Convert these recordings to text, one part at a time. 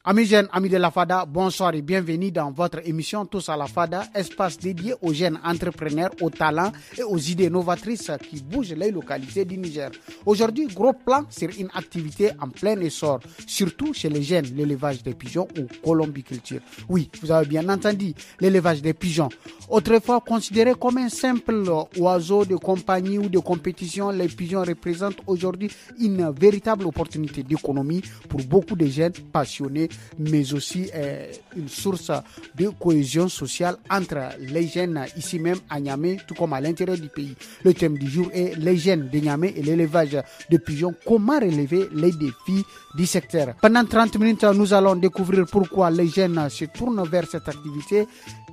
Amis jeunes, amis de la FADA, bonsoir et bienvenue dans votre émission Tous à la FADA, espace dédié aux jeunes entrepreneurs, aux talents et aux idées novatrices qui bougent les localités du Niger. Aujourd'hui, gros plan sur une activité en plein essor, surtout chez les jeunes, l'élevage des pigeons ou colombiculture. Oui, vous avez bien entendu, l'élevage des pigeons. Autrefois considéré comme un simple oiseau de compagnie ou de compétition, les pigeons représentent aujourd'hui une véritable opportunité d'économie pour beaucoup de jeunes passionnés, mais aussi une source de cohésion sociale entre les jeunes ici même à Niamey, tout comme à l'intérieur du pays. Le thème du jour est les jeunes de Niamey et l'élevage de pigeons. Comment relever les défis du secteur? Pendant 30 minutes, nous allons découvrir pourquoi les jeunes se tournent vers cette activité.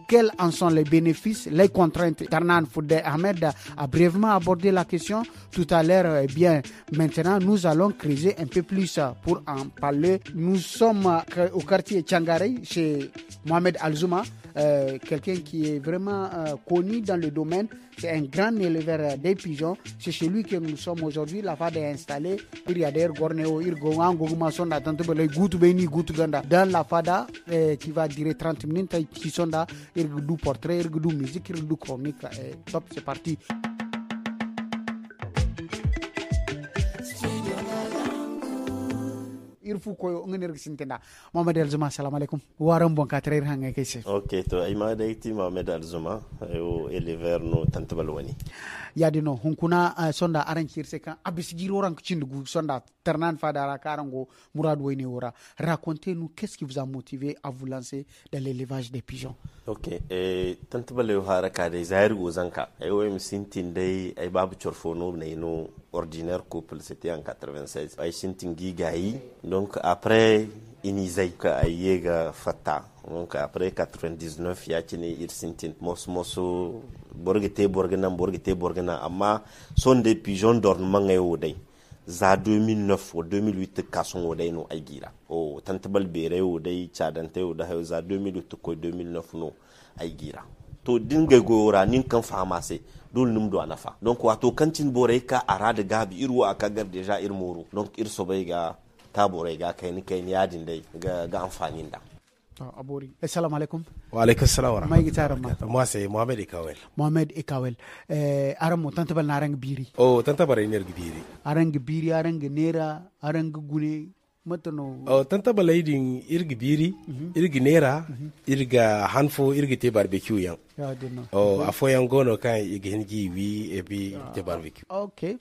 Quels en sont les bénéfices, les contraintes? Tarnan Foudé Ahmed a brièvement abordé la question tout à l'heure. Bien, maintenant, nous allons creuser un peu plus pour en parler. Nous sommes au quartier Tchangarey chez Mohamed Alzouma, quelqu'un qui est vraiment connu dans le domaine. C'est un grand éleveur des pigeons. C'est chez lui que nous sommes aujourd'hui. La FADA est installée. Il y a d'ailleurs dans la FADA qui va durer 30 minutes. Qui sont là. Il y a du portrait, il y a du musique, il y a du chronique. Top, c'est parti. Il faut que nous nous Mohamed Alzouma, salam alaikum. Waram bon katrer hanga kesse. Ok, to ayma daiti Mohamed Alzouma, éleveur no tantabalwani. Yadino hunkuna sonda arankirse kan abisigiro rank cindugu sonda ternan fadara karango Mourad Wayne ora. Racontez-nous qu'est-ce qui vous a motivé à vous lancer dans l'élevage des pigeons. Ok, tantabalew haraka de zaire gozanka. Ayo msintin dai ay babu chorfono no ordinaire couple, c'était en 96. Ay sintin gigayi. Donc après inizay ka ayega fata. Donc après 99 ya kine irsintin moso borgete borgana amma son des pigeons dormant ngayo dai za 2009 ou 2008 kason wo dai no aigira o tantabal bere wo dai chadante wo da za 2008 ko 2009 no aigira to dinga gora nin kan famase dol num do anafa donc wato kancin bore ka arada gabi irwo akagar deja irmuru donc irso bai ga tabore ga kai ni yadin dai ga amfanin da. Abori. Assalamu alaikum. Wa alaikum assalam wa rahmatullahi. Moi c'est Mohamed Ekawel. Mohamed Ekawel. Aramo tantabal narang biri. Oh, tantabal energi biri. Arang biri, arang nera, arang gune. Matano. Oh, tantabal idin irgi biri, irgi nera, irga hanfo, irgi te barbecue yang. Ya dino. Oh, afo yang gono kan irgi hengi wi ebi te barbecue. Okay.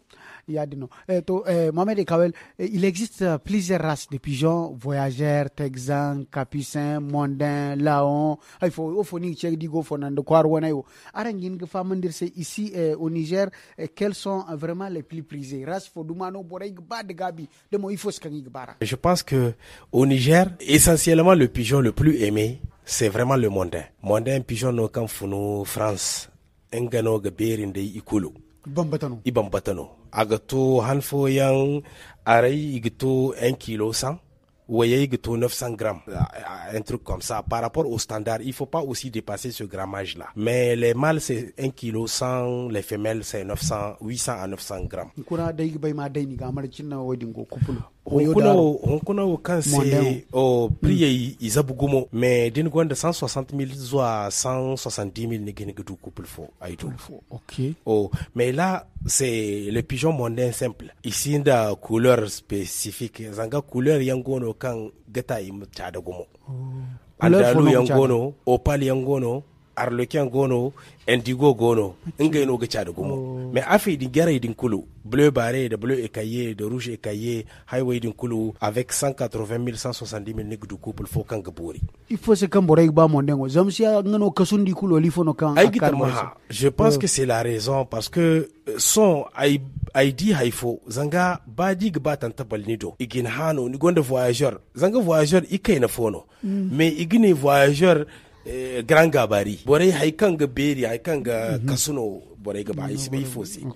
Mohamed Ekawel, il existe plusieurs races de pigeons, voyageurs, texans, capucins, mondains, laons. Il faut que digo fonando kwarwanayo. Arangin gefamandir c'est ici au Niger, quels sont vraiment les plus prisés? Race fodumano boreg bad gabi. Demo il faut bara. Je pense que au Niger, essentiellement le pigeon le plus aimé, c'est vraiment le mondain. Mondain pigeon no kan funu France. Engano gaberinde ikulu. Ibambatano. Agato hanfo yang aray igito 1 kg 100 voyez igito 900 grammes, un truc comme ça. Par rapport au standard, il faut pas aussi dépasser ce grammage là, mais les mâles c'est 1 kg 100, les femelles c'est 800 à 900 grammes. Honkuna kan c'est au prix izabugumo, mais d'une grande 160 000 soit 170 000 n'egenegudu couple faux aïtou. Ok. Oh, mais là c'est le pigeon mondain simple. Ici da couleur spécifique. Zanga couleur yangono kan gata im chadagumo. Andalu yangono, opal yangono, arlequin gono, indigo gono, ngeno gachadagumo. Mais afi di gara idin kulu. Bleu barré, de bleu écaillé, de rouge écaillé, highway d'un coulou, avec 180 000, 170 000 nègres du couple, faut qu'un gabori. Il faut se camborer ba mondengo. Zamsia ngano kasundi kulo lifono kan. Je pense que c'est la raison parce que son aidi haifo zanga badi gba tantabal nido. Igin hano ni gonda voyageur. Zanga voyageur ikay na fono. Mais igine voyageur grand gabarit. Boré haikanga beri haikanga kasuno boré gaba isbe fosi.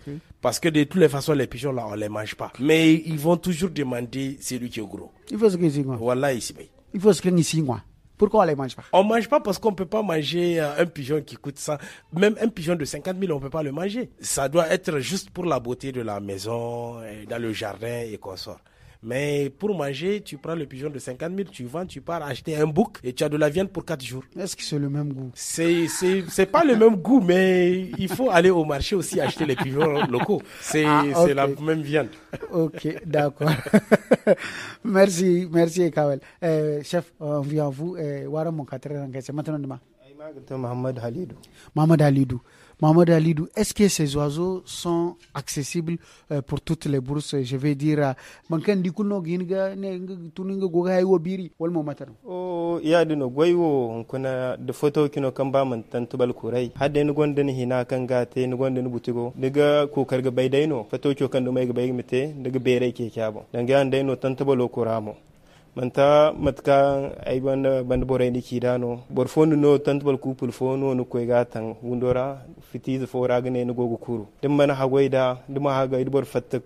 Parce que de toutes les façons, les pigeons là, on les mange pas. Mais ils vont toujours demander celui qui est gros. Il faut ce que c'est quoi? Voilà ici. Il faut ce que c'est quoi? Pourquoi on les mange pas? On mange pas parce qu'on peut pas manger un pigeon qui coûte ça. Même un pigeon de 50 000, on peut pas le manger. Ça doit être juste pour la beauté de la maison, dans le jardin et consorts. Mais pour manger, tu prends le pigeon de 50 000, tu vends, tu pars acheter un bouc et tu as de la viande pour 4 jours. Est-ce que c'est le même goût? C'est pas le même goût, mais il faut aller au marché aussi acheter les pigeons locaux. C'est la même viande. Ok, d'accord. Merci Ekawel. Chef, on vient à vous. Maintenant, Mohamed Halidou, est-ce que ces oiseaux sont accessibles pour toutes les bourses? Je vais dire, ya dino goywo kuna da foto kino kan ba man tantubal kurai hadde ni gonda ni hina kan gate ni gonda ni butigo daga kokar ga baydaino foto ko kan do mai ga baymite daga bere ke kyabo danga ande no tantubalo kuramo manta matka ay banda boray ni kidano bor fonu no tantubal kupul fonu no koy gatan wundora fitiz fora gane ni gogo kuru dimman hagoida dima haga idbor fatta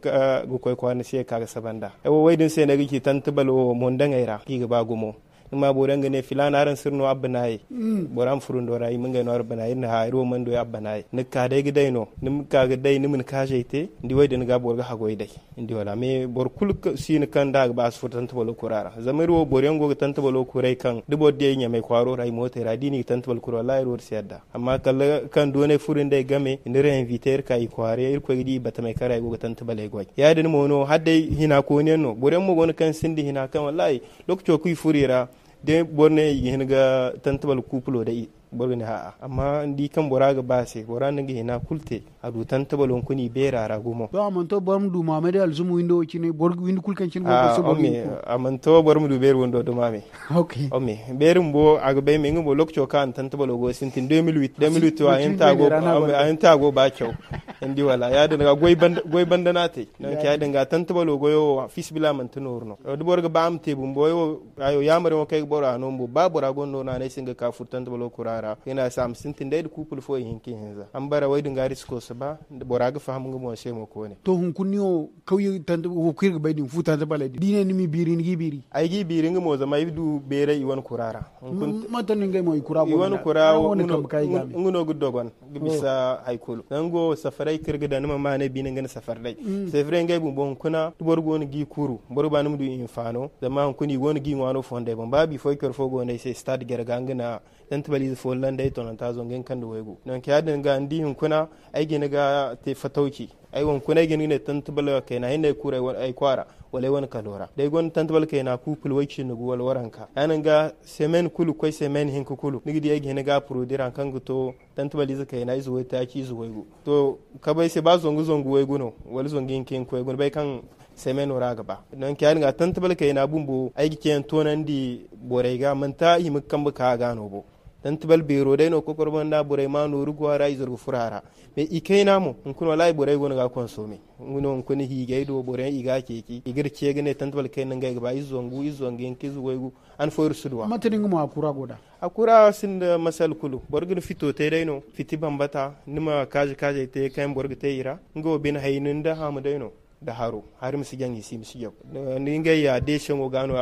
go koy ko na se kaga sabanda e waydin se na gi tantubalo mondangaira ki ga bagumo nima boran ne filana aran sirno abbanai boran furundora yi munga no abbanai na hayro mando ya abbanai ne ka dai gidai no nim ka gidai nimin ka jeite ndi wayde nga borga hagoy dai ndi wala me bor kul sin kan da ba asfur tan tabalo kurara zamiro boren go tan tabalo kurai kan dibo de nya mai kwaro rai mota radini tan tabalo kuro la ro siyadda amma kala kan done furin dai game ndire inviter kai kware ir ko gidi bata mai karai go tan tabale goy ya den mono hadde hina ko ne no boren mo gon kan sindi hina kan wallahi lokto kuy furira de borne yihinga tantabal kupulo da borne ha amma ndi kan boraga base boran ngi hina kulte adu tantabal on kuni bera ragumo to amanto borum du mamede alzumu windo chine borg windu kulkan chin borgo so borgo amanto borum du ber wondo do mame okay berum bo aga be me ngbo lokcho kan tantabal go sintin 2008 wa enta go ba kyo ndi wala ya daga goy bandanate nan kya daga tantabal go yo fisbila man tunorno do borga bam te bumbo yo ayo yamare mo kay bora no bo ba bora gondo na ne singa ka tantabal kurara ina sam sintin dai kupul fo hinki hinza an bara wai dinga risko ba bora ga faham ngo mo se mo ko ne to hun kunniyo kauye tantabal kirga bai din futa tantabal dine ni mi biri ni gibiri ay gibiri ngo mo zama yidu bere iwan kurara matan ngai mo ikura iwan kurara nguno gudogon gibisa haykulu nango safarai kirga da nima mane bi ngana safar dai c'est vrai ngai bu bon kuna borgo ni gi kuru borba num du infano zama kuni won gi ngano fonde bon babi foy kor fogo ne se stade gerga ngana tantabali fo lande to nan tazo ngen kan do wego nan ke hadin ga ndi hun kuna ay gene ga te fatauki ay won kuna gene ne tantabala kai na hinne kure ay kwara wala won kalora dai gon tantabal kai na kupul waici nugu wal waranka anan ga semen kulu koy semen hin kulu nigi ay gene ga produire kan to tantabali zakai na izo ta ki zo wego to ka bai se ba zongu wego no wal zongin kin koy gon bai kan semen ora gaba nan kyan ga tantabal kai na bumbo ay giken tonan di borega manta him kan ba ka gano bo tantabal biro dai no kokor banda borai ma no rugo ara izur furara me ikaina mo kun wallahi borai gon ga konsome nguno kun hige do borai iga keki igirce gane tantabal kai nan ga ba izongu en kizu wegu an foyur sudwa matani ngumo akura goda akura sin da masal kulu borgin fito te dai no fiti bambata nima kaje te kan borg te ira ngo bin haynun da hamu dai no da haro har musu ganyi si musu yau ni ga ya de shango gano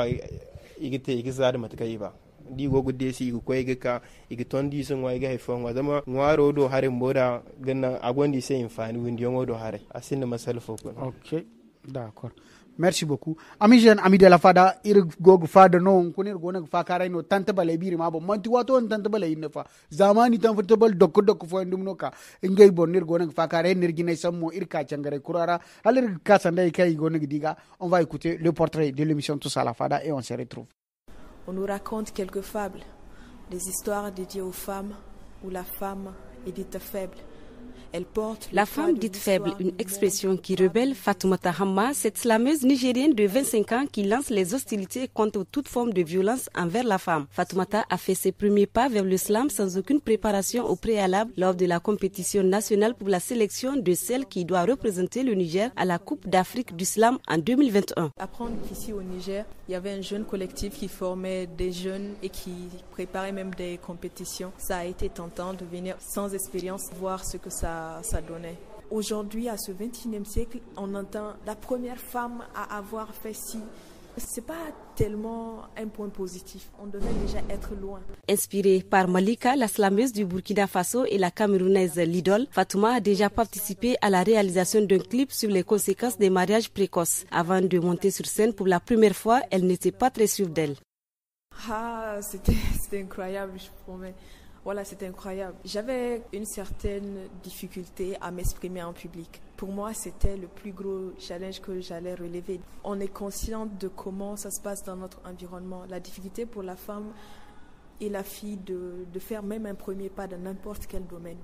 igite igizar matakai ba di go gudde si ko ga igi tondi sun wa ga hefon wa zama ngwaro do hare mboda ganna agondi se infani windi yongo do hare asin masal foko. OK, d'accord. Merci beaucoup. Amis jeunes, amis de la Fada, ir gog fada no kunir gona fa karay no tantabale biri mabo manti wato tantabale inna fa zamani tantabal dokko fo ndum no ka ngay bonir gona fa karay nir gine sammo ir ka changare kurara alir ka sandai kay gona diga. On va écouter le portrait de l'émission Tous à la Fada et on se retrouve. On nous raconte quelques fables, des histoires dédiées aux femmes où la femme est dite faible. La femme dite faible, une expression qui rebelle Fatoumata Hamma, cette slameuse nigérienne de 25 ans qui lance les hostilités contre toute forme de violence envers la femme. Fatoumata a fait ses premiers pas vers le slam sans aucune préparation au préalable lors de la compétition nationale pour la sélection de celle qui doit représenter le Niger à la Coupe d'Afrique du Slam en 2021. Apprendre qu'ici au Niger, il y avait un jeune collectif qui formait des jeunes et qui préparait même des compétitions. Ça a été tentant de venir sans expérience voir ce que ça donnait. Aujourd'hui, à ce 21e siècle, on entend la première femme à avoir fait ci. C'est pas tellement un point positif. On devait déjà être loin. Inspirée par Malika, la slameuse du Burkina Faso, et la camerounaise Lidol, Fatouma a déjà participé à la réalisation d'un clip sur les conséquences des mariages précoces. Avant de monter sur scène pour la première fois, elle n'était pas très sûre d'elle. Ah, c'était incroyable, je promets. Voilà, c'était incroyable. J'avais une certaine difficulté à m'exprimer en public. Pour moi, c'était le plus gros challenge que j'allais relever. On est conscient de comment ça se passe dans notre environnement. La difficulté pour la femme et la fille de faire même un premier pas dans n'importe quel domaine.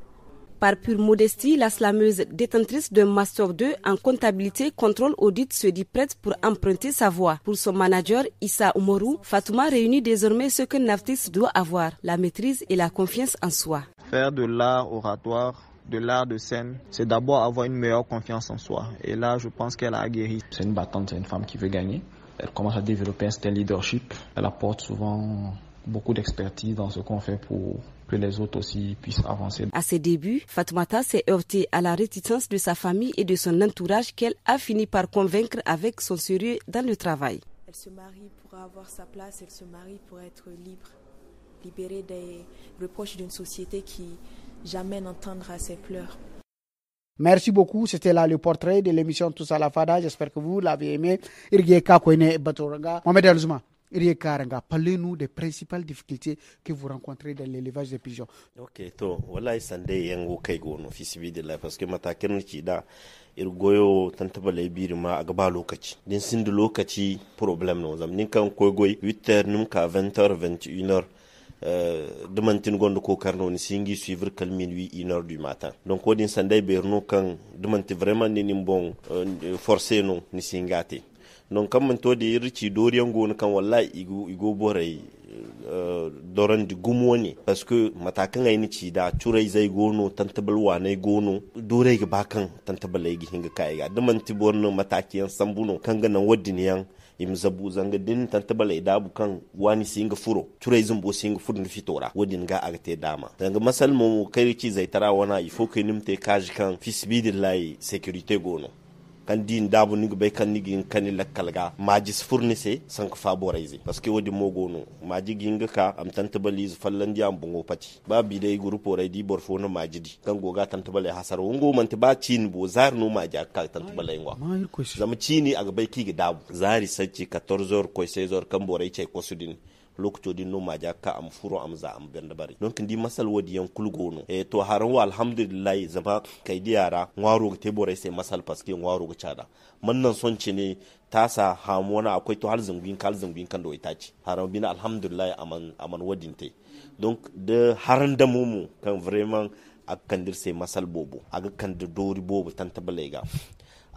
Par pure modestie, la slameuse détentrice d'un Master 2 en comptabilité, contrôle, audit se dit prête pour emprunter sa voie. Pour son manager, Issa Oumarou, Fatouma réunit désormais ce qu'un artiste doit avoir, la maîtrise et la confiance en soi. Faire de l'art oratoire, de l'art de scène, c'est d'abord avoir une meilleure confiance en soi. Et là, je pense qu'elle a guéri. C'est une battante, c'est une femme qui veut gagner. Elle commence à développer un certain leadership. Elle apporte souvent beaucoup d'expertise dans ce qu'on fait pour que les autres aussi puissent avancer. À ses débuts, Fatoumata s'est heurtée à la réticence de sa famille et de son entourage qu'elle a fini par convaincre avec son sérieux dans le travail. Elle se marie pour avoir sa place, elle se marie pour être libre, libérée des reproches d'une société qui jamais n'entendra ses pleurs. Merci beaucoup, c'était là le portrait de l'émission Tous à la Fada. J'espère que vous l'avez aimé. Mohamed Elzouma. Parlez-nous des principales difficultés que vous rencontrez dans l'élevage des pigeons. Ok, to wallahi sande yango kai gono fi sibidillah parce que matakan ci da irgoyo tantabale biri ma a gaba lokaci din sin da lokaci problem no zam nin kan koy goy 8h nim ka 20h 21h demantin gondo ko karno ni singi suivre kal minuit 1h du matin donc odin sande berno kan demanti vraiment ni bon forcé no ni singate donc comme man to de rici doriyan gona kan wallahi igo borai doran di gumo ne parce que matakan ai ni ci da turai zai gono tantabal wane gono dore ga bakan tantabal ai hinga kai ga man ti borno matakiyan sambuno kan ga nan wadin yan im zabu zanga din tantabal ai dabu kan wani singa furo turai zumbo singa furo fitora wadin ga agate dama danga masal mu kai ci zai tara wana ifo kai nimte kaji kan fisbidillahi sécurité gono kan din dabu ni be kan nigi kan la kalga majis fournissé sank favoriser parce que wodi mogono maji ginga ka am tantabaliz fallandi am bongo pati ba bi dai groupe ore di borfo no majidi kan goga tantabale hasar wongo man ba cin bo zar no maji ka tantabale ngwa zama cini aga bai ki dabu zari sacci 14h ko 16h kan borai ce ko sudin lokto din no maja ka am furo am za am benda bari donc ndi masal wodi yan kulgono to haran wa alhamdulillah zama kai diyara ngwaro te bore sai masal paske ngwaro ga cada mannan sonci ne tasa hamona akwai to halzungin kan do itaci haran bina alhamdulillah aman wadin te donc de haran da mumu kan vraiment akan dirse masal bobo aga kan de dori bobo tantabalega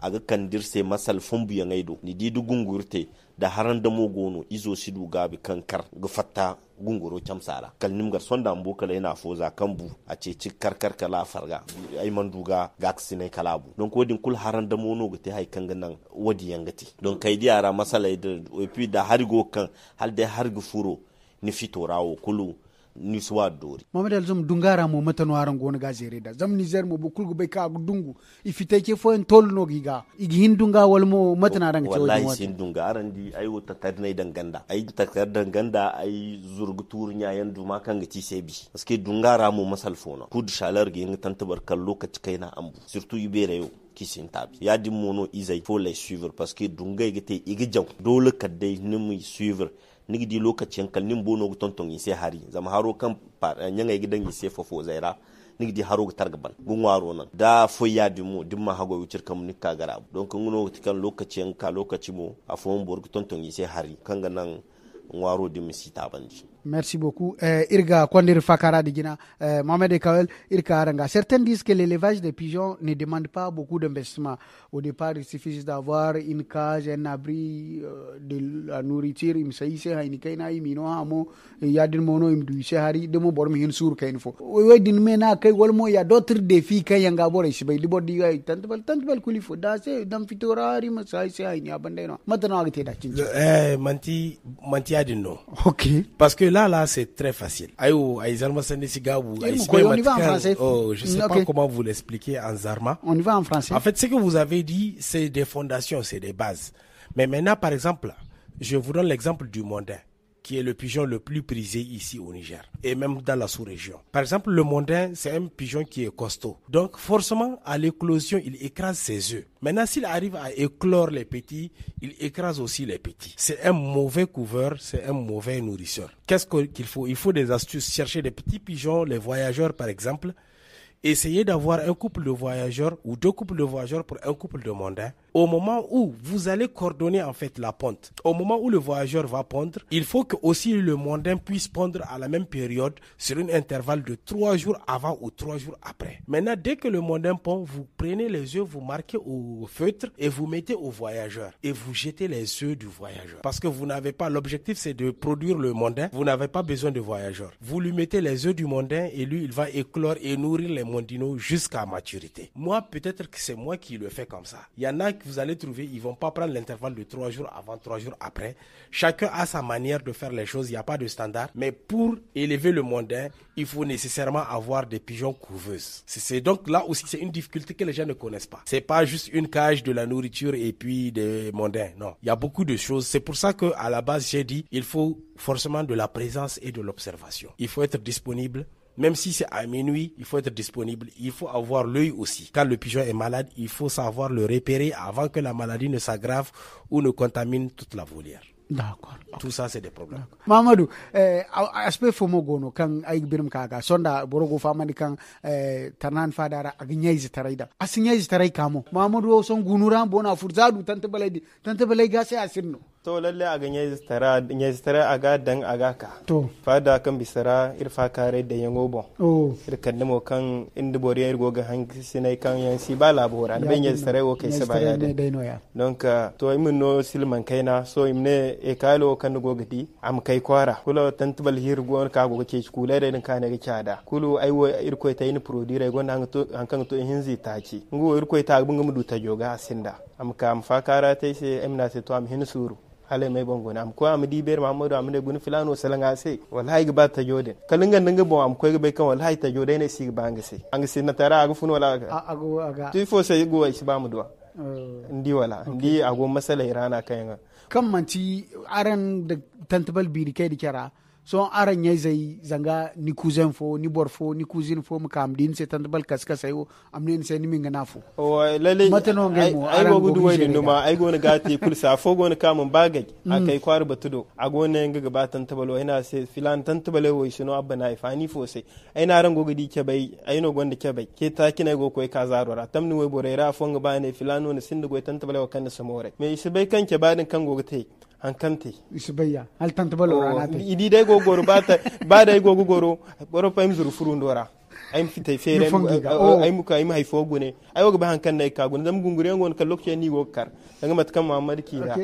aga kan dirse masal fumbu ya ngaido ni di gungurte da haran da mogono izo sidu gabi kankar ga fatta gunguro camsara kalnim gar sonda mbo kala yana foza kambu a ce ci karkar kala farga ay manduga gaksine kalabu donc wodin kul haran da mono ga te hay kan nan wodi yangati donc kay diara masala de et puis da harigo kan halde hargu furo ni fitorawo kulu ni suwa dori Mohamed Elzoum dungara mo matano aran gona ga zere da zam Niger mo bukul go be ka dungu ifite ke fo en tol no giga igi hin dunga wal mo matana aran ce wallahi sin dunga aran di ay wota tarnay danganda ay takar danganda ay zurgutur nyayan duma kan ga ci sebi parce que dungara mo masal fona kud shalar gi ngi tantabar kan lokaci kaina ambu surtout ibere yo kisin tabi ya di mono izay faut les suivre parce que dungay gete igi jaw dole kadai nimu suivre nigi di lokacin kalnin bono tonton yi sai hari zama haro kan nyanga gidan yi sai fofo zaira nigi di haro targaban gunwaro nan da fo ya di mu dimma hago wucir kam nika gara donc ngono tikan lokacin ka lokaci mo afon borg tonton yi sai hari kanga nan ngwaro di misita bandi. Merci beaucoup. Irga Kwandir Fakara Digina, Mohamed Kawel, Irka Aranga. Certains disent que l'élevage des pigeons ne demande pas beaucoup d'investissement. Au départ, il suffit juste d'avoir une cage, un abri, de la nourriture. Il me dit, il y a des monos, il me dit, il y a d'autres défis qu'il y a d'abord. Il y a tant de qu'il faut danser, dans Fitora, il y a Manti adino. Ok. Parce que Là, c'est très facile. On y va en français. Je sais pas comment vous l'expliquer en Zarma. On y va en français. En fait, ce que vous avez dit, c'est des fondations, c'est des bases. Mais maintenant, par exemple, je vous donne l'exemple du mondain, qui est le pigeon le plus prisé ici au Niger, et même dans la sous-région. Par exemple, le mondain, c'est un pigeon qui est costaud. Donc, forcément, à l'éclosion, il écrase ses œufs. Maintenant, s'il arrive à éclore les petits, il écrase aussi les petits. C'est un mauvais couveur, c'est un mauvais nourrisseur. Qu'est-ce qu'il faut? Il faut des astuces. Chercher des petits pigeons, les voyageurs, par exemple. Essayez d'avoir un couple de voyageurs ou 2 couples de voyageurs pour un couple de mondains. Au moment où vous allez coordonner en fait la ponte, au moment où le voyageur va pondre, il faut que aussi le mondain puisse pondre à la même période sur un intervalle de 3 jours avant ou 3 jours après. Maintenant, dès que le mondain pond, vous prenez les œufs, vous marquez au feutre et vous mettez au voyageur et vous jetez les œufs du voyageur. Parce que vous n'avez pas, l'objectif c'est de produire le mondain, vous n'avez pas besoin de voyageur. Vous lui mettez les œufs du mondain et lui il va éclore et nourrir les mondinos jusqu'à maturité. Moi, peut-être que c'est moi qui le fais comme ça. Il y en a que vous allez trouver, ils vont pas prendre l'intervalle de 3 jours avant, 3 jours après. Chacun a sa manière de faire les choses, il n'y a pas de standard. Mais pour élever le mondain, il faut nécessairement avoir des pigeons couveuses. C'est donc là aussi, c'est une difficulté que les gens ne connaissent pas. C'est pas juste une cage, de la nourriture et puis des mondains. Non, il y a beaucoup de choses. C'est pour ça que à la base, j'ai dit, il faut forcément de la présence et de l'observation. Il faut être disponible. Même si c'est à minuit, il faut être disponible. Il faut avoir l'œil aussi. Quand le pigeon est malade, il faut savoir le repérer avant que la maladie ne s'aggrave ou ne contamine toute la volière. D'accord. Tout ça, c'est des problèmes. Mamadou, aspect fomo gono kan ay birim kaga sonda borogo famani kan tanan fadara agnyaiz taraida. Asinyaiz tarai kamo. Mamadou son gunuran bona furzadu tante balai ga sai asirno. To lalle a ga nyaiz tara aga dan aga ka. To fada kan bisara irfa kare da yango bon. Oh. Irkan nemo kan inda boriya irgo ga hanki sinai kan yansi ba labora. Ben nyaiz tara wo kai saba ya de. Donc to imunno silman kaina so imne e kalo kan go gadi am kai kwara kula tantbal hirgo ka go ke kula da kan ga kyada kulu ai wo irko ta yin produire go nan to hankan to hinzi taci ngo irko ta bunga mudu ta joga asinda am kam fakara tai se emna se to am hin suru hale mai bongo na am ko am di ber mamudu am ne gun filano salanga se wallahi ga ta jode kalingan nan ga bo am ko ga bai kan wallahi ta jode ne si banga se an se na tara aga fun wala aga tu fo se go shi ba mu duwa ndi wala ndi ago masala irana kan kan manci aran da tantabal biri kai da kira so aran yayi zai zanga ni cousin fo ni borfo ni cousine fo mu kam din se tantabal kaska sayo amne se ni minga nafo o lele matano ngemo ai go gudu wai dinduma ai go na gati kulsa fo go na kam bagaj akai kwar batudo ago ne nga gaba tantabal ina se filan tantabal wai shino abba na ifani fo sai ai na ran go gudi ke bai ai no gonda ke bai ke ta kina go koi ka zarora tamni wai borera fo nga ba ne filano ne sinda go tantabal wa kan samore me isi bai kan ke badin kan go gate hankante isbayya hal tantabalo ranate idi dai gogoro ba dai gogoro boro pam zuru furundora aim fitay fere ay muka ay hay fogune ay woga ba hankan nay kagun dam gungure ngon ka lokce ni go kar danga mat kam Muhammad kira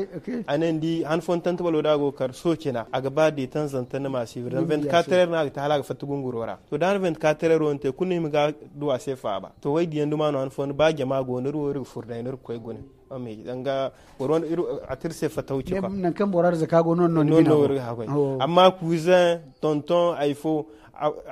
anen di han fon tantabalo da go kar so kina aga ba di tanzantana masu dan 24 heures na ta halaga fatu gungurora to dan 24 heures wonte kunni mi ga duwa sefa ba to wai diyan duma no han fon ba jama go nuru ru furday nur koy gune ame danga boron atirse fatawci ko nan kan borar zakago non amma cousin tonton ay fo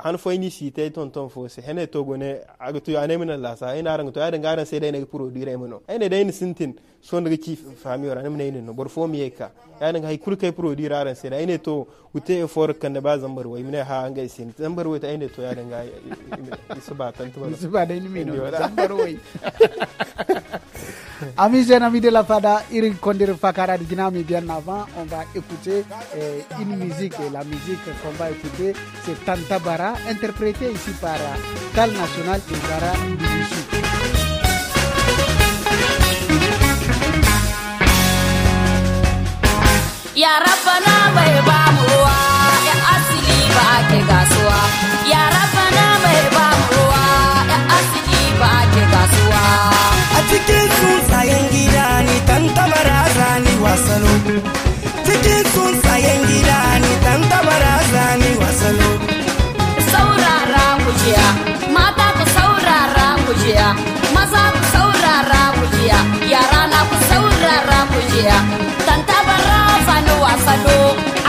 han fo ni site tonton fo se hene to gone aga to ane min la sa ina rang to ya danga ran sai dai ne produire mono ene dai ni sintin so daga ci fami ora ne no bor fo mi ka ya danga hay kurkai produire ran sai dai ne to ute for kan da ba zambar wai mine ha an ga sin zambar wai ta ene to ya danga isu ba tantu ba dai ni mino zambar wai. Amis et amis de la Fada, Irin Kondir Fakara de Ginami bien avant, on va écouter une musique, et la musique qu'on va écouter c'est Tantabara, interprétée ici par Tal National et Zara Bibichou. Ya Rabbana bai ba mu ruwa, ya asili ba ke gasuwa. Ya Rabbana bai ba mu ruwa, ya asili ba ke gasuwa. A cikin tsuntsayen gida ni tantabara zani wasalo. Cikin tsuntsayen gida ni tantabara zani wasalo. Saurara ku jiya, mata ku saurara ku jiya, maza ku saurara ku jiya, yara na ku saurara ku jiya. Tantabara zani wasalo,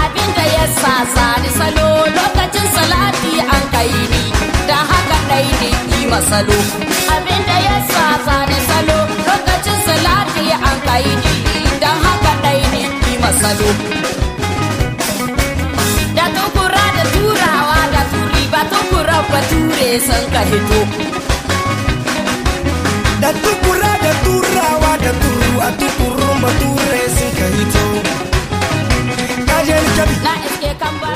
abinda ya sa zani salo. masalo abinda ya sa zane salo lokacin salati an kai ni dan haka dai ne ki masalo da tukura da turawa da turi ba tukura bature san ka hito da tukura da turawa da turu a tukurun bature sun ka hito.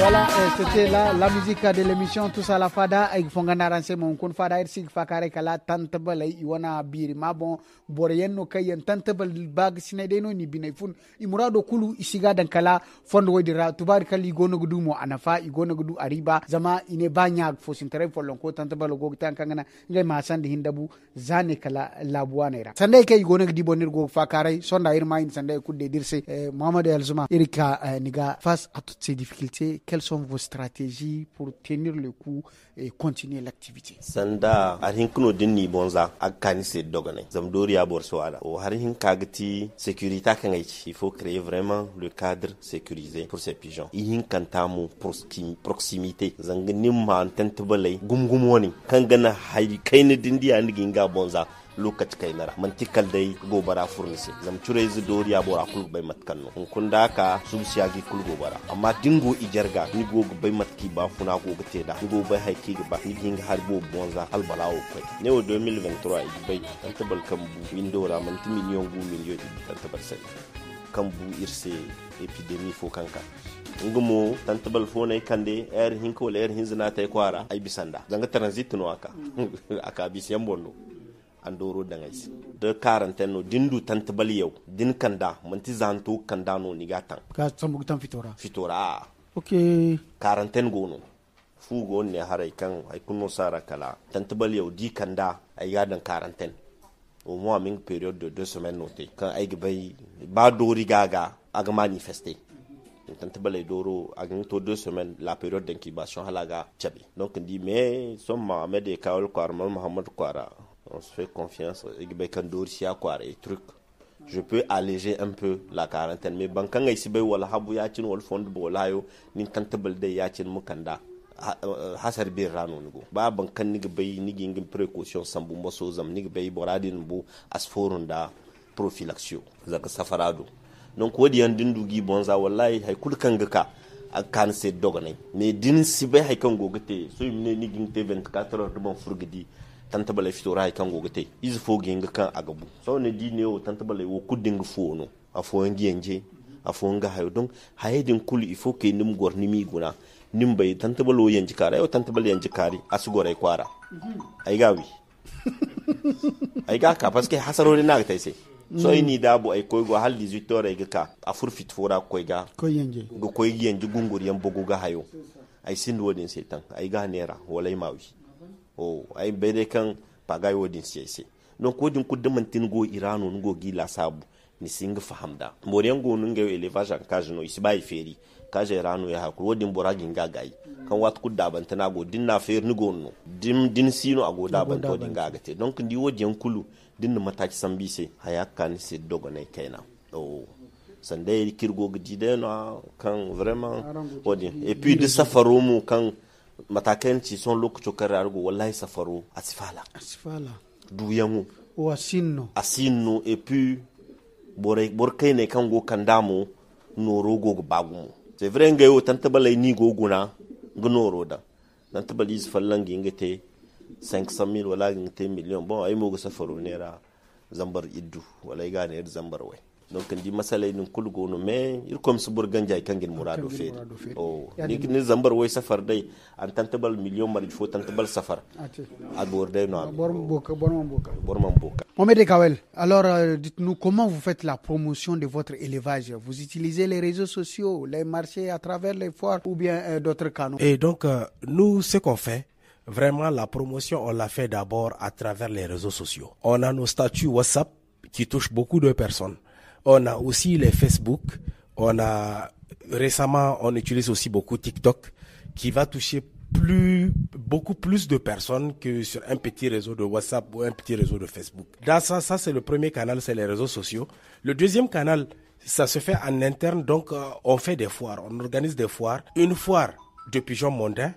Voilà, c'était la musique de l'émission Tous à la Fada avec Fongana Ranse mon kun fada irsig fakare kala tantable iwana biri mabon boryenno kayen tantable bag sinedeno ni binayfun imurado kulu isiga dan kala fondo wedira tubarkali gono gudu mo anafa igono gudu ariba zama ine banya fo sintere fo lonko tantable go tankangana ngai ma sande hindabu zane kala labuanera sande kay gono gudi bonir go fakare sonda irma in sande kudde dirse Mohamed Elzuma Erika niga face à toutes ces difficultés, quelles sont vos stratégies pour tenir le coup et continuer l'activité? Sanda arhin kuno dinni bonza akani se dogane zamdori abor soala o harhin kagti sécurité kangai il faut créer vraiment le cadre sécurisé pour ces pigeons ihin kantamu proximité zanganim ma antentbalai gumgumoni kangana hay kayne dindi andiginga bonza lokaci kai nara mantikal dai gobara furnise zam cure zu doriya bora kul bai matkanno kun da ka subsiya gi kul gobara amma dingo ijarga ni go bai matki ba funa go gate da go bai haiki ba ni ginga har bo bonza albalawo kai ne o 2023 bai tantabal kan bu windora manti million tantabal sai kan bu irse epidemie fo kanka ngumo tantabal fo nay kande hinko le hinzina tay kwara ay bisanda zanga transit no aka bisyan bondo andoro dangais de quarantaine no dindu tantabal yow din kanda manti zanto kanda no nigatan ka sambu tan fitora okay quarantaine gono fu gon ne haray kan ay kunno sara kala tantabal yow di kanda ay gadan quarantaine au moins une période de 2 semaines notée quand ay bay ba dori gaga aga manifester tantabal doro agin to 2 semaines la période d'incubation halaga chabi donc dit mais somma amede kawal kwar Mohamed kwara on se fait confiance je peux alléger un peu la quarantaine mais bankan ay sibay wala habu yacin wal fond bo layo nin tantabal de yacin mukanda hasar bir rano nigo ba bankan ni bay ni gingin précaution sambu moso zam ni bay boradin bu asforun da prophylaxio zaka safarado donc wodi yan dindugi bonza wallahi hay kulkan gaka akan se doganay mais din sibay hay kan gogate so ni gingte 24 heures de bon furgidi tantabale fitora kan gogate iz fo ginga kan agabu so ne di ne o tantabale wo kudinga fo no afo ngienje afo nga hayo donc hayedin kul il faut que nim gor nimi guna nim bay tantabalo yanji kara yo tantabale yanji kari asugore kwara ay gawi ay ga ka parce que hasaro na ga taise so ini dabo ay koy go hal 18 heures ga ka afur fit fora koy ga koy yanji go koy yanji gungur yan bogo ga hayo ay sindo din setan ay ga nera walay mawi ay bede kan pagay wodin siyese donc wodin kudde mantin go irano ngo gila sabu ni singa fahamda moriyan go nunga élevage en cage no isbay feri cage irano ya hakuri wodin boragin gagai kan wat kudda bantana go dinna fer ni go no din sino agoda banto din gagate donc ndi wodin kulu din mataki sambise hayakan se dogonay kaina sandai kirgo gidi de no kan vraiment wodin et puis de safaromu kan matakan ci son lokacin karargo wallahi safaro asifala duyangu o asinno et puis borkay ne kango kandamo norogo bagumo c'est vrai ngayo tantabale ni goguna gnoro da tantabale is fallangi ngete 500,000 wala ngete million bon ay mogo safaro nera zambar iddu wala ga ne zambar way donc ndi masala ni kulgo no mais il comme se burganja kangin murado fe ni zambar way safar day en tantabal million mari fo tantabal safar aborde no bormamboka Mohamed Kawel, alors dites-nous comment vous faites la promotion de votre élevage? Vous utilisez les réseaux sociaux, les marchés à travers les foires ou bien d'autres canaux? Et donc nous ce qu'on fait, vraiment la promotion on l'a fait d'abord à travers les réseaux sociaux. On a nos statuts WhatsApp qui touchent beaucoup de personnes. On a aussi les Facebook, récemment on utilise aussi beaucoup TikTok qui va toucher beaucoup plus de personnes que sur un petit réseau de WhatsApp ou un petit réseau de Facebook. Dans ça c'est le premier canal, c'est les réseaux sociaux. Le deuxième canal, ça se fait en interne, donc on fait des foires, on organise des foires. Une foire de pigeons mondains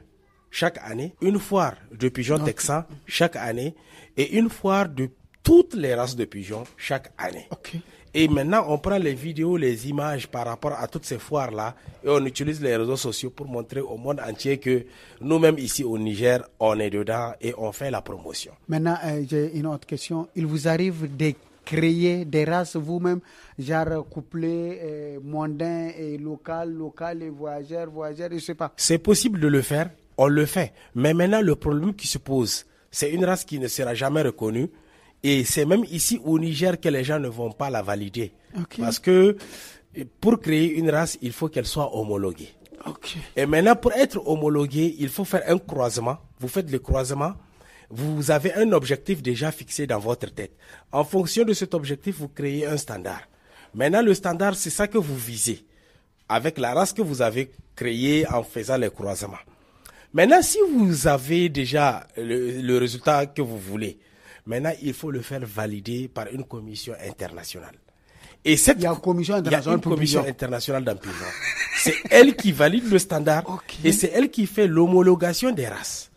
chaque année, une foire de pigeons texans chaque année et une foire de toutes les races de pigeons chaque année. Okay. Et maintenant, on prend les vidéos, les images par rapport à toutes ces foires-là et on utilise les réseaux sociaux pour montrer au monde entier que nous-mêmes ici au Niger, on est dedans et on fait la promotion. Maintenant, j'ai une autre question. Il vous arrive de créer des races vous-même, genre couplé mondain et local et voyageur, je sais pas. C'est possible de le faire, on le fait. Mais maintenant, le problème qui se pose, c'est une race qui ne sera jamais reconnue. Et c'est même ici au Niger que les gens ne vont pas la valider. Okay. Parce que pour créer une race, il faut qu'elle soit homologuée. Okay. Et maintenant, pour être homologuée, il faut faire un croisement. Vous faites le croisement. Vous avez un objectif déjà fixé dans votre tête. En fonction de cet objectif, vous créez un standard. Maintenant, le standard, c'est ça que vous visez avec la race que vous avez créée en faisant les croisements. Maintenant, si vous avez déjà le résultat que vous voulez, maintenant, il faut le faire valider par une commission internationale. Et il y a une commission internationale dans pigeon. C'est elle qui valide le standard et c'est elle qui fait l'homologation des races.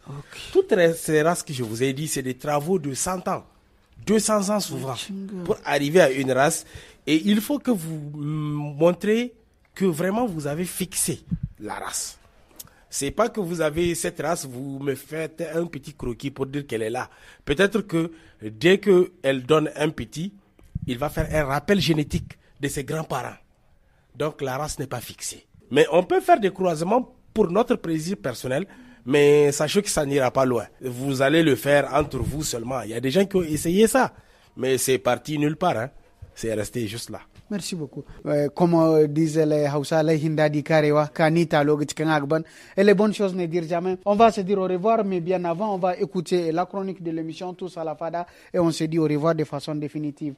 Toutes ces races que je vous ai dit, c'est des travaux de 100 ans, 200 ans souvent, pour arriver à une race. Et il faut que vous montrez que vraiment vous avez fixé la race. C'est pas que vous avez cette race, vous me faites un petit croquis pour dire qu'elle est là. Peut-être que dès qu'elle donne un petit, il va faire un rappel génétique de ses grands-parents. Donc la race n'est pas fixée. Mais on peut faire des croisements pour notre plaisir personnel, mais sachez que ça n'ira pas loin. Vous allez le faire entre vous seulement. Il y a des gens qui ont essayé ça, mais c'est parti nulle part. Hein. C'est resté juste là. Merci beaucoup. Comme disaient les Hausa, les Hindadi Karewa, Kanita Logitkanagban, et les bonnes choses ne dire jamais. On va se dire au revoir, mais bien avant, on va écouter la chronique de l'émission Tous à la Fada et on se dit au revoir de façon définitive.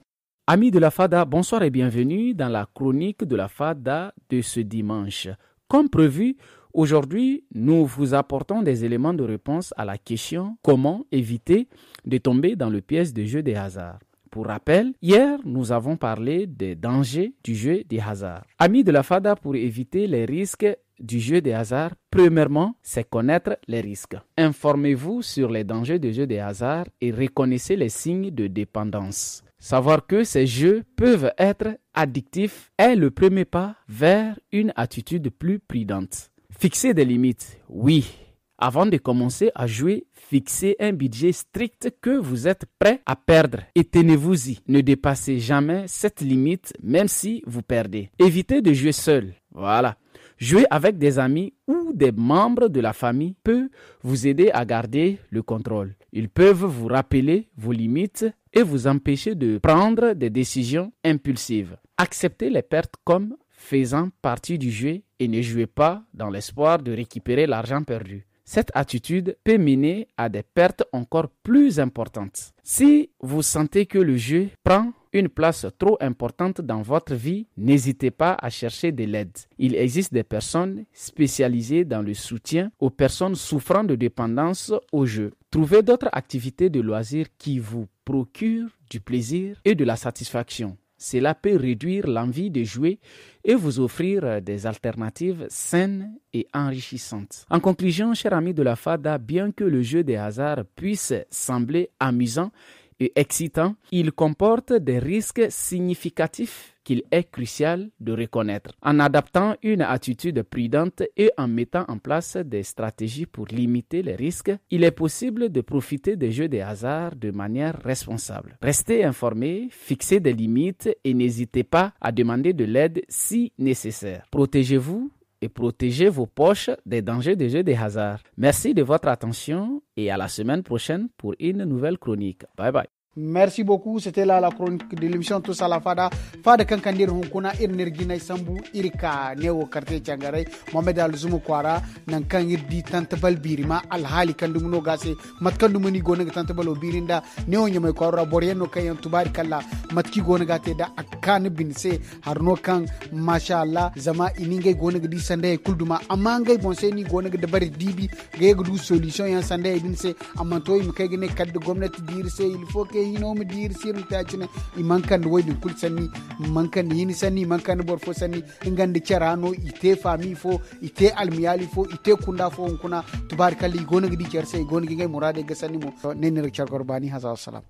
Amis de la Fada, bonsoir et bienvenue dans la chronique de la Fada de ce dimanche. Comme prévu, aujourd'hui, nous vous apportons des éléments de réponse à la question comment éviter de tomber dans le piège des jeux des hasards. Pour rappel, hier, nous avons parlé des dangers du jeu des hasards. Amis de la Fada, pour éviter les risques du jeu des hasards, premièrement, c'est connaître les risques. Informez-vous sur les dangers du jeu des hasards et reconnaissez les signes de dépendance. Savoir que ces jeux peuvent être addictifs est le premier pas vers une attitude plus prudente. Fixer des limites, oui. Avant de commencer à jouer, fixez un budget strict que vous êtes prêt à perdre et tenez-vous-y. Ne dépassez jamais cette limite même si vous perdez. Évitez de jouer seul. Voilà. Jouer avec des amis ou des membres de la famille peut vous aider à garder le contrôle. Ils peuvent vous rappeler vos limites et vous empêcher de prendre des décisions impulsives. Acceptez les pertes comme faisant partie du jeu et ne jouez pas dans l'espoir de récupérer l'argent perdu. Cette attitude peut mener à des pertes encore plus importantes. Si vous sentez que le jeu prend une place trop importante dans votre vie, n'hésitez pas à chercher de l'aide. Il existe des personnes spécialisées dans le soutien aux personnes souffrant de dépendance au jeu. Trouvez d'autres activités de loisirs qui vous procurent du plaisir et de la satisfaction. Cela peut réduire l'envie de jouer et vous offrir des alternatives saines et enrichissantes. En conclusion, chers amis de la Fada, bien que le jeu des hasards puisse sembler amusant et excitant, il comporte des risques significatifs qu'il est crucial de reconnaître. En adaptant une attitude prudente et en mettant en place des stratégies pour limiter les risques, il est possible de profiter des jeux des hasards de manière responsable. Restez informés, fixez des limites et n'hésitez pas à demander de l'aide si nécessaire. Protégez-vous et protégez vos poches des dangers des jeux des hasards. Merci de votre attention et à la semaine prochaine pour une nouvelle chronique. Bye bye. Merci beaucoup. C'était là la chronique de l'émission Tous à la Fada. Fada kankandir hunkuna irnergina sambu irka newo karte changare Mohamed Alzumu Kwara nan kan yirdi tantabal birima alhali kandumuno gase matkandumuni gona tantabal birinda newo nyamay kwara boreno kayan tubari kala matki gona gate da akkan binse harno kan mashallah zama ininge gona gidi sande kulduma amangay bonseni gona gidi bari dibi gaygudu solution yan sande binse amantoy mkay gene kadde gomnati dirse il faut que hino mu dir sirri ta cine imankan woydin kul sanni mankan yini sanni mankan borfo sanni ingande cerano ite fami fo ite almiyali fo ite kunda fo kuna tubarkali gona gidi cerse gona gi ngay murade ga sanni mo nenere cerkorbani hasa salam